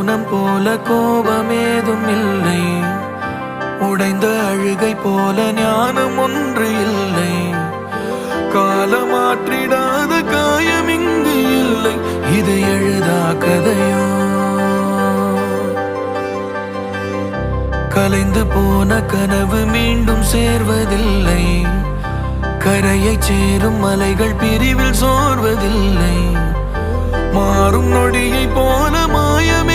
மௌனம் போல கோபமேதும் இல்லை, உடைந்த அழுகை போல ஞானம் ஒன்று இல்லை, காலமாற்றிடாத காயம் இங்கு இல்லை, இது எழுதா கதையோ. கலைந்து போன கனவு மீண்டும் சேர்வதில்லை, கரையை சேரும் மலைகள் பிரிவில் சோர்வதில்லை, மாறும் நொடியை போல மாயமே